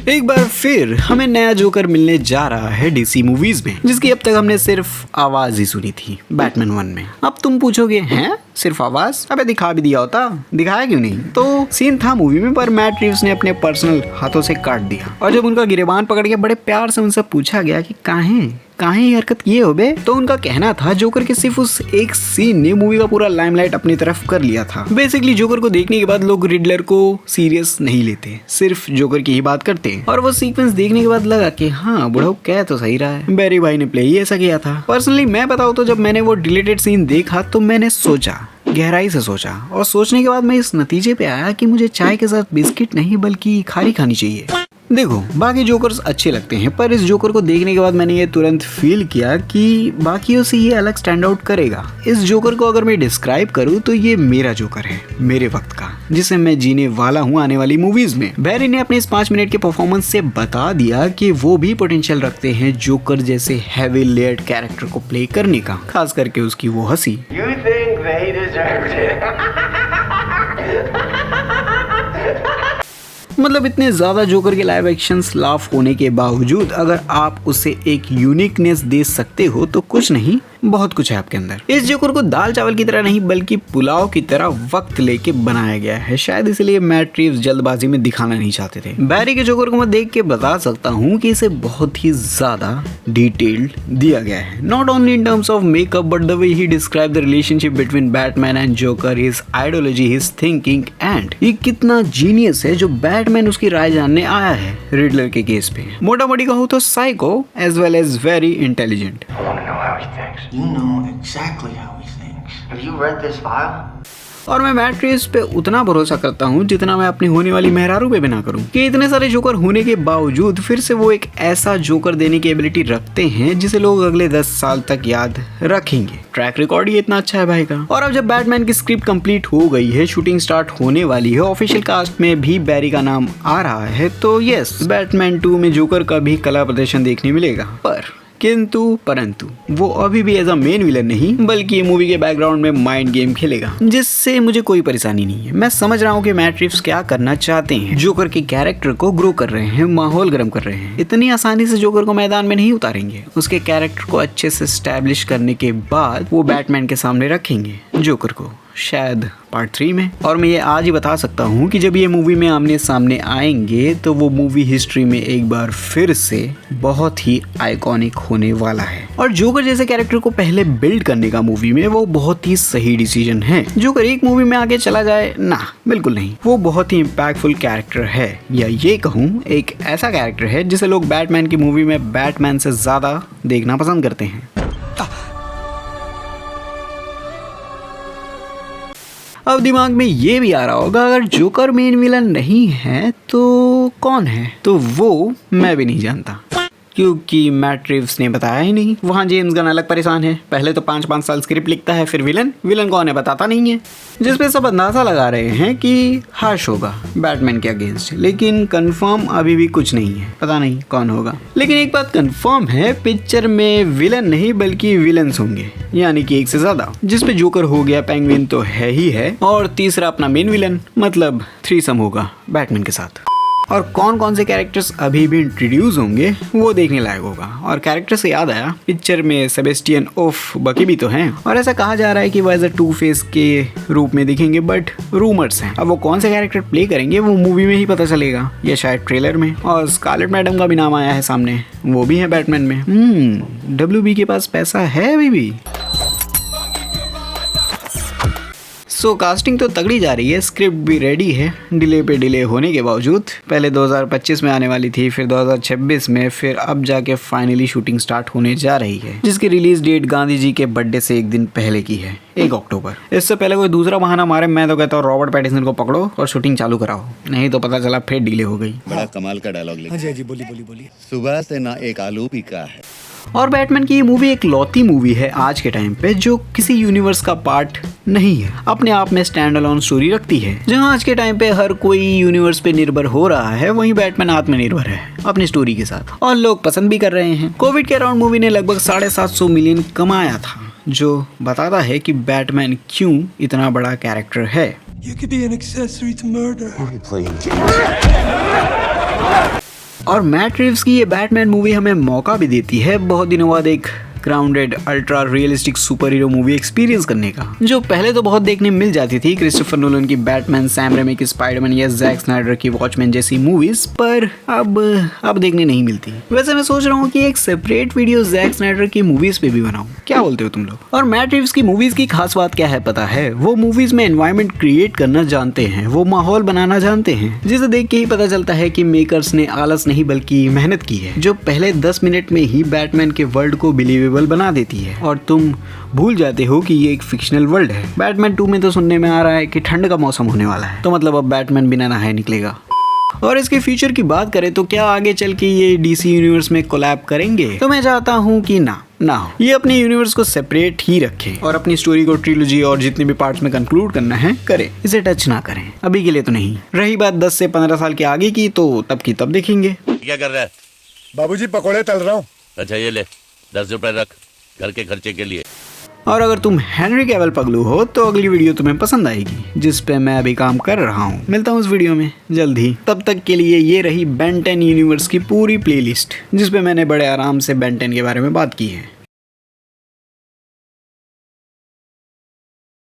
एक बार फिर हमें नया जोकर मिलने जा रहा है डीसी मूवीज में, जिसकी अब तक हमने सिर्फ आवाज ही सुनी थी बैटमैन 1 में। अब तुम पूछोगे हैं सिर्फ आवाज, अबे दिखा भी दिया होता, दिखाया क्यों नहीं? तो सीन था मूवी में, पर मैट रिव्स ने अपने पर्सनल हाथों से काट दिया। और जब उनका गिरेबान पकड़ के बड़े प्यार से उनसे पूछा गया कि काहे ये हरकत किए हो बे, तो उनका कहना था जोकर के सिर्फ उस एक सीन ने मूवी का पूरा लाइमलाइट अपनी तरफ कर लिया था। बेसिकली जोकर को देखने के बाद लोग रिडलर को सीरियस नहीं लेते, सिर्फ जोकर की ही बात करते। और वो सीक्वेंस देखने के बाद लगा कि हाँ बुढ़ऊ कह तो सही रहा है, बैरी भाई ने प्ले ही ऐसा किया था। पर्सनली मैं बताऊं तो जब मैंने वो डिलीटेड सीन देखा तो मैंने सोचा, गहराई से सोचा, और सोचने के बाद मैं इस नतीजे पे आया कि मुझे चाय के साथ बिस्किट नहीं बल्कि खारी खानी चाहिए। देखो बाकी जोकर्स अच्छे लगते हैं, पर इस जोकर को देखने के बाद मैंने ये तुरंत फील किया कि बाकियों से ये अलग स्टैंड आउट करेगा। इस जोकर को अगर मैं डिस्क्राइब करूँ तो ये मेरा जोकर है, मेरे वक्त का, जिसे मैं जीने वाला हूँ आने वाली मूवीज में। बैरी ने अपने इस 5 मिनट के परफॉर्मेंस से बता दिया कि वो भी पोटेंशियल रखते हैं जोकर जैसे हैवी लेयर्ड कैरेक्टर को प्ले करने का, खास करके उसकी वो हंसी। मतलब इतने ज्यादा जोकर के लाइव एक्शंस लाफ होने के बावजूद अगर आप उसे एक यूनिकनेस दे सकते हो तो कुछ नहीं, बहुत कुछ है आपके अंदर। इस जोकर को दाल चावल की तरह नहीं बल्कि पुलाव की तरह वक्त लेके बनाया गया है, शायद इसलिए मैट रिव्स जल्दबाजी में दिखाना नहीं चाहते थे। बैरी के जोकर को मैं देख के बता सकता हूँ कि इसे बहुत ही ज्यादा डिटेल्ड दिया गया है, not only in terms of makeup but the way he describe the relationship between Batman and joker, his ideology, his thinking, and ये कितना जीनियस है जो बैटमैन उसकी राय जानने आया है रिडलर के केस पे। मोटा मोटी कहूँ तो psycho as well as very intelligent. You know exactly how he thinks. Have you read this file? और मैं मैट रिव्स पे उतना भरोसा करता हूँ जितना मैं अपनी होने वाली मेहरारू पे भी ना करूँ, कि इतने सारे जोकर होने के बावजूद फिर से वो एक ऐसा जोकर देने की एबिलिटी रखते हैं जिसे लोग अगले 10 साल तक याद रखेंगे। ट्रैक रिकॉर्ड ही इतना अच्छा है भाई का। और अब जब बैटमैन की स्क्रिप्ट कंप्लीट हो गई है, शूटिंग स्टार्ट होने वाली है, ऑफिशियल कास्ट में भी बैरी का नाम आ रहा है, तो यस बैटमैन 2 में जोकर का भी कला प्रदर्शन देखने मिलेगा। परंतु वो अभी भी एज अ मेन विलन नहीं बल्कि ये मूवी के बैकग्राउंड में माइंड गेम खेलेगा, जिससे मुझे कोई परेशानी नहीं है। मैं समझ रहा हूँ कि मैट रिव्स क्या करना चाहते हैं, जोकर के कैरेक्टर को ग्रो कर रहे हैं, माहौल गर्म कर रहे हैं। इतनी आसानी से जोकर को मैदान में नहीं उतारेंगे, उसके कैरेक्टर को अच्छे से एस्टैब्लिश करने के बाद वो बैटमैन के सामने रखेंगे जोकर को, शायद पार्ट 3 में। और मैं ये आज ही बता सकता हूँ कि जब ये मूवी में आमने सामने आएंगे तो वो मूवी हिस्ट्री में एक बार फिर से बहुत ही आइकॉनिक होने वाला है। और जोकर जैसे कैरेक्टर को पहले बिल्ड करने का मूवी में वो बहुत ही सही डिसीजन है। जोकर एक मूवी में आगे चला जाए ना, बिल्कुल नहीं। वो बहुत ही इम्पैक्टफुल कैरेक्टर है, या ये कहूँ एक ऐसा कैरेक्टर है जिसे लोग बैटमैन की मूवी में बैटमैन से ज्यादा देखना पसंद करते हैं। अब दिमाग में ये भी आ रहा होगा अगर जोकर मेन विलन नहीं है तो कौन है? तो वो मैं भी नहीं जानता, क्योंकि मैट रिव्स ने बताया ही नहीं। वहाँ जेम्स गन अलग परेशान है, पहले तो 5-5 साल स्क्रिप्ट लिखता है, फिर विलन कौन है बताता नहीं है, जिसपे सब अंदाजा लगा रहे हैं कि हार्श होगा बैटमैन के अगेंस्ट, लेकिन कंफर्म अभी भी कुछ नहीं है, पता नहीं कौन होगा। लेकिन एक बात कंफर्म है, पिक्चर में विलन नहीं बल्कि विलन्स होंगे, यानी कि एक से ज्यादा, जिसपे जोकर हो गया, पेंगुइन तो है ही है, और तीसरा अपना मेन विलन, मतलब थ्रीसम होगा बैटमैन के साथ। और कौन कौन से कैरेक्टर्स अभी भी इंट्रोड्यूस होंगे वो देखने लायक होगा। और कैरेक्टर से याद आया, पिक्चर में सेबेस्टियन ऑफ बकी भी तो हैं, और ऐसा कहा जा रहा है कि वो एज अ 2 फेस के रूप में दिखेंगे, बट रूमर्स हैं। अब वो कौन से कैरेक्टर प्ले करेंगे वो मूवी में ही पता चलेगा, या शायद ट्रेलर में। और स्कारलेट मैडम का भी नाम आया है सामने, वो भी है बैटमैन में। WB के पास पैसा है अभी भी। सो कास्टिंग तो तगड़ी जा रही है, स्क्रिप्ट भी रेडी है, डिले पे डिले होने के बावजूद। पहले 2025 में आने वाली थी, फिर 2026 में, फिर अब जाके फाइनली शूटिंग स्टार्ट होने जा रही है, जिसकी रिलीज डेट गांधी जी के बर्थडे से एक दिन पहले की है, 1 अक्टूबर। इससे पहले कोई दूसरा बहाना मारे मैं तो कहता हूँ रॉबर्ट पैटिसन को पकड़ो और शूटिंग चालू कराओ, नहीं तो पता चला फिर डिले हो गई। बड़ा कमाल का डायलॉग लिखा। जी बोली। सुबह से ना एक आलू पिका है। और बैटमैन की ये मूवी एक लौती मूवी है आज के टाइम पे जो किसी यूनिवर्स का पार्ट नहीं है, अपने आप में स्टैंड अलोन स्टोरी रखती है। जहां आज के टाइम पे हर कोई यूनिवर्स पे निर्भर हो रहा है, वहीं बैटमैन आत्मनिर्भर है अपनी स्टोरी के साथ, और लोग पसंद भी कर रहे हैं। कोविड के अराउंड मूवी ने लगभग 750 मिलियन कमाया था, जो बताता है कि बैटमैन क्यों इतना बड़ा कैरेक्टर है। You could be an accessory to murder. और मैट रिव्स की ये बैटमैन मूवी हमें मौका भी देती है बहुत दिनों बाद एक grounded ultra realistic super hero movie experience करने का, जो पहले तो बहुत देखने मिल जाती थी क्रिस्टोफर नोलन की बैटमैन, सैम रेमी की स्पाइडरमैन या जैक स्नाइडर की वॉचमैन जैसी मूवीज, पर अब देखने नहीं मिलती। वैसे मैं सोच रहा हूँ कि एक सेपरेट वीडियो जैक स्नाइडर की मूवीज पे भी बनाऊं, क्या बोलते हो तुम लोग? और मैट रिव्स की मूवीज की खास बात क्या है पता है? वो मूवीज में एनवायरनमेंट क्रिएट करना जानते हैं, वो माहौल बनाना जानते हैं, जिसे देख के ही पता चलता है कि मेकर्स ने आलस नहीं बल्कि मेहनत की है, जो पहले 10 मिनट में ही बैटमैन के वर्ल्ड को बिलीवेबल बना देती है और तुम भूल जाते हो कि ये एक फिक्शनल वर्ल्ड है। बैटमैन 2 में तो सुनने में आ रहा है कि ठंड का मौसम होने वाला है, तो मतलब अब बैटमैन बिना नहाए निकलेगा। और इसके फ्यूचर की बात करें तो क्या आगे चल के ये डीसी यूनिवर्स में कोलैब करेंगे? तो मैं चाहता हूँ कि ना हो, ये अपने यूनिवर्स को सेपरेट ही रखें और अपनी स्टोरी को ट्रिलॉजी और जितने भी पार्ट्स में कंक्लूड करना है करें, इसे टच ना करें, अभी के लिए तो नहीं। रही बात 10 से 15 साल के आगे की, तो तब की तब देखेंगे। क्या कर रहा है? बाबूजी पकोड़े तल रहा हूँ। अच्छा ये ले 10 रुपए रख घर के खर्चे के लिए। और अगर तुम हेनरी कैविल पगलू हो तो अगली वीडियो तुम्हें पसंद आएगी, जिस पे मैं अभी काम कर रहा हूँ। मिलता हूँ उस वीडियो में जल्द ही। तब तक के लिए ये रही बेन 10 यूनिवर्स की पूरी प्लेलिस्ट, जिस पे मैंने बड़े आराम से बेन 10 के बारे में बात की है।